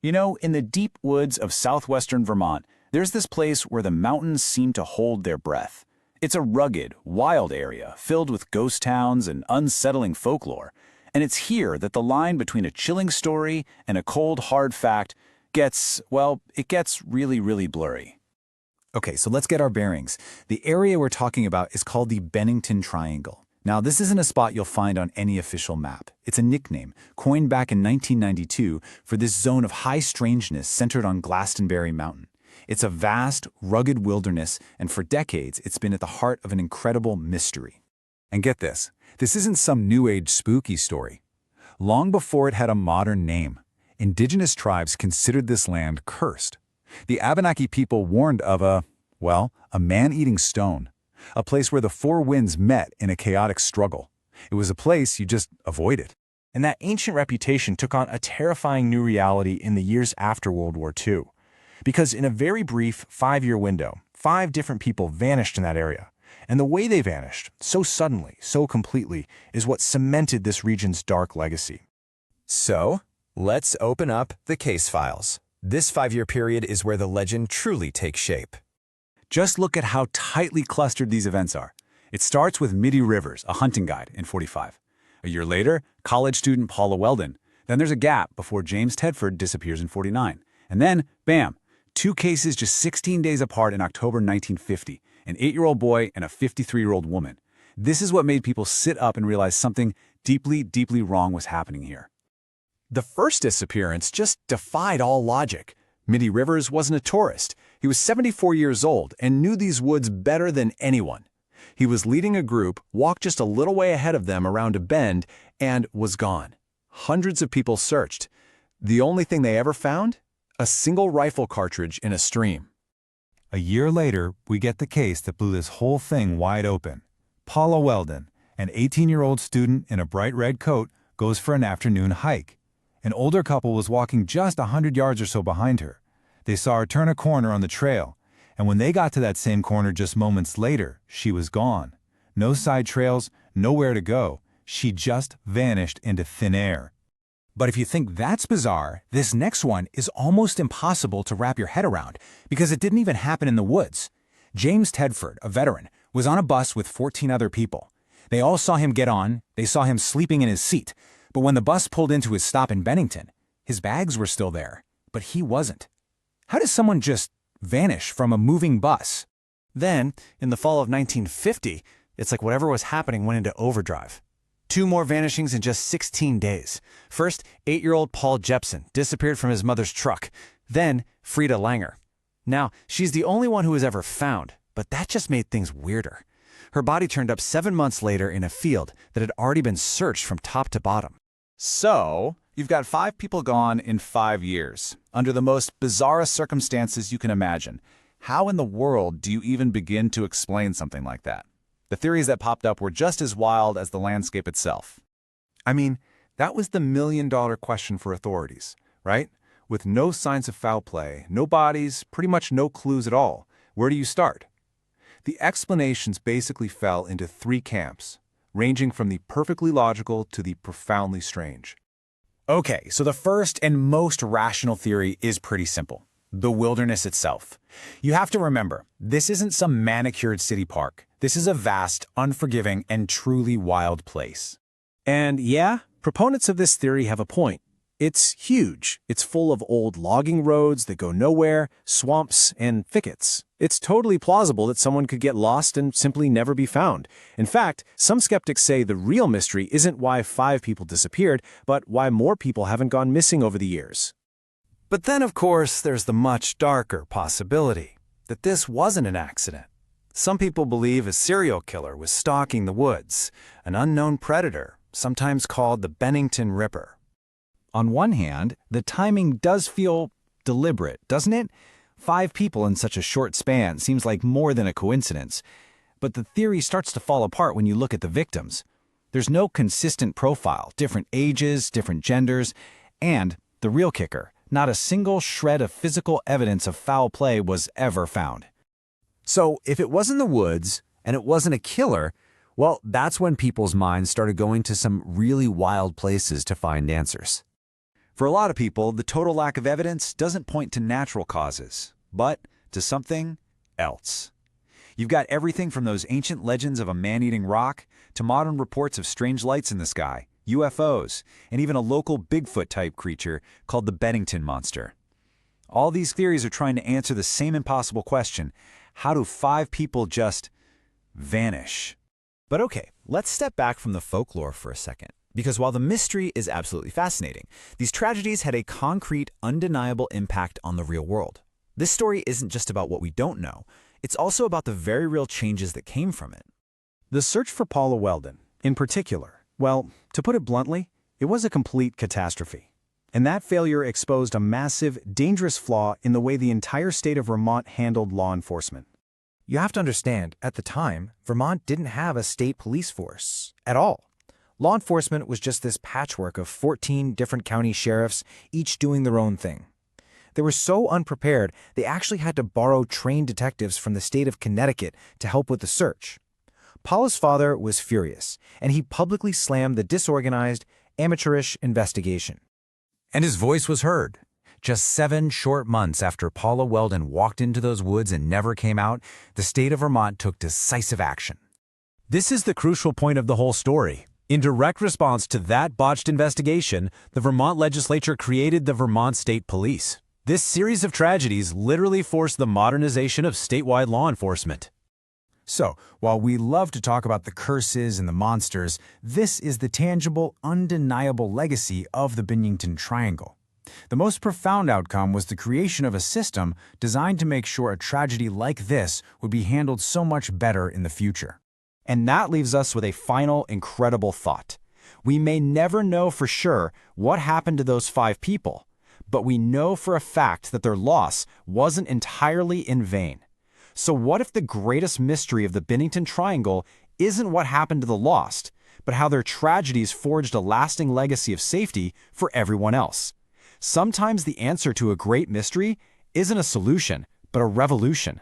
You know, in the deep woods of southwestern Vermont, there's this place where the mountains seem to hold their breath. It's a rugged, wild area filled with ghost towns and unsettling folklore, and it's here that the line between a chilling story and a cold, hard fact gets, well, it gets really, really blurry. Okay, so let's get our bearings. The area we're talking about is called the Bennington Triangle. Now, this isn't a spot you'll find on any official map. It's a nickname, coined back in 1992 for this zone of high strangeness centered on Glastenbury Mountain. It's a vast, rugged wilderness, and for decades, it's been at the heart of an incredible mystery. And get this isn't some New Age spooky story. Long before it had a modern name, indigenous tribes considered this land cursed. The Abenaki people warned of a man-eating stone, a place where the four winds met in a chaotic struggle. It was a place you just avoided. And that ancient reputation took on a terrifying new reality in the years after World War II. Because in a very brief 5-year window, 5 different people vanished in that area. And the way they vanished, so suddenly, so completely, is what cemented this region's dark legacy. So, let's open up the case files. This 5-year period is where the legend truly takes shape. Just look at how tightly clustered these events are. It starts with Middie Rivers, a hunting guide, in '45. A year later, college student Paula Weldon. Then there's a gap before James Tedford disappears in '49. And then, bam, 2 cases just 16 days apart in October 1950, an 8-year-old boy and a 53-year-old woman. This is what made people sit up and realize something deeply, deeply wrong was happening here. The first disappearance just defied all logic. Middie Rivers wasn't a tourist. He was 74 years old and knew these woods better than anyone. He was leading a group, walked just a little way ahead of them around a bend, and was gone. Hundreds of people searched. The only thing they ever found? A single rifle cartridge in a stream. A year later, we get the case that blew this whole thing wide open. Paula Weldon, an 18-year-old student in a bright red coat, goes for an afternoon hike. An older couple was walking just 100 yards or so behind her. They saw her turn a corner on the trail, and when they got to that same corner just moments later, she was gone. No side trails, nowhere to go. She just vanished into thin air. But if you think that's bizarre, this next one is almost impossible to wrap your head around because it didn't even happen in the woods. James Tedford, a veteran, was on a bus with 14 other people. They all saw him get on, they saw him sleeping in his seat, but when the bus pulled into his stop in Bennington, his bags were still there, but he wasn't. How does someone just vanish from a moving bus? Then, in the fall of 1950, it's like whatever was happening went into overdrive. 2 more vanishings in just 16 days. First, 8-year-old Paul Jepson disappeared from his mother's truck. Then, Frida Langer. Now, she's the only one who was ever found, but that just made things weirder. Her body turned up 7 months later in a field that had already been searched from top to bottom. So, you've got 5 people gone in 5 years, under the most bizarre circumstances you can imagine. How in the world do you even begin to explain something like that? The theories that popped up were just as wild as the landscape itself. I mean, that was the million-dollar question for authorities, right? With no signs of foul play, no bodies, pretty much no clues at all. Where do you start? The explanations basically fell into 3 camps, ranging from the perfectly logical to the profoundly strange. Okay, so the first and most rational theory is pretty simple. The wilderness itself. You have to remember, this isn't some manicured city park. This is a vast, unforgiving, and truly wild place. And yeah, proponents of this theory have a point. It's huge. It's full of old logging roads that go nowhere, swamps, and thickets. It's totally plausible that someone could get lost and simply never be found. In fact, some skeptics say the real mystery isn't why 5 people disappeared, but why more people haven't gone missing over the years. But then, of course, there's the much darker possibility that this wasn't an accident. Some people believe a serial killer was stalking the woods, an unknown predator, sometimes called the Bennington Ripper. On one hand, the timing does feel deliberate, doesn't it? 5 people in such a short span seems like more than a coincidence. But the theory starts to fall apart when you look at the victims. There's no consistent profile, different ages, different genders, and, the real kicker, not a single shred of physical evidence of foul play was ever found. So if it wasn't the woods, and it wasn't a killer, well, that's when people's minds started going to some really wild places to find answers. For a lot of people, the total lack of evidence doesn't point to natural causes, but to something else. You've got everything from those ancient legends of a man-eating rock to modern reports of strange lights in the sky, UFOs, and even a local Bigfoot-type creature called the Bennington monster. All these theories are trying to answer the same impossible question: how do 5 people just vanish? But okay, let's step back from the folklore for a second. Because while the mystery is absolutely fascinating, these tragedies had a concrete, undeniable impact on the real world. This story isn't just about what we don't know, it's also about the very real changes that came from it. The search for Paula Weldon, in particular, well, to put it bluntly, it was a complete catastrophe. And that failure exposed a massive, dangerous flaw in the way the entire state of Vermont handled law enforcement. You have to understand, at the time, Vermont didn't have a state police force at all. Law enforcement was just this patchwork of 14 different county sheriffs, each doing their own thing. They were so unprepared, they actually had to borrow trained detectives from the state of Connecticut to help with the search. Paula's father was furious, and he publicly slammed the disorganized, amateurish investigation. And his voice was heard. Just 7 short months after Paula Weldon walked into those woods and never came out, the state of Vermont took decisive action. This is the crucial point of the whole story. In direct response to that botched investigation, the Vermont legislature created the Vermont State Police. This series of tragedies literally forced the modernization of statewide law enforcement. So, while we love to talk about the curses and the monsters, this is the tangible, undeniable legacy of the Bennington Triangle. The most profound outcome was the creation of a system designed to make sure a tragedy like this would be handled so much better in the future. And that leaves us with a final, incredible thought. We may never know for sure what happened to those 5 people, but we know for a fact that their loss wasn't entirely in vain. So what if the greatest mystery of the Bennington Triangle isn't what happened to the lost, but how their tragedies forged a lasting legacy of safety for everyone else? Sometimes the answer to a great mystery isn't a solution, but a revolution.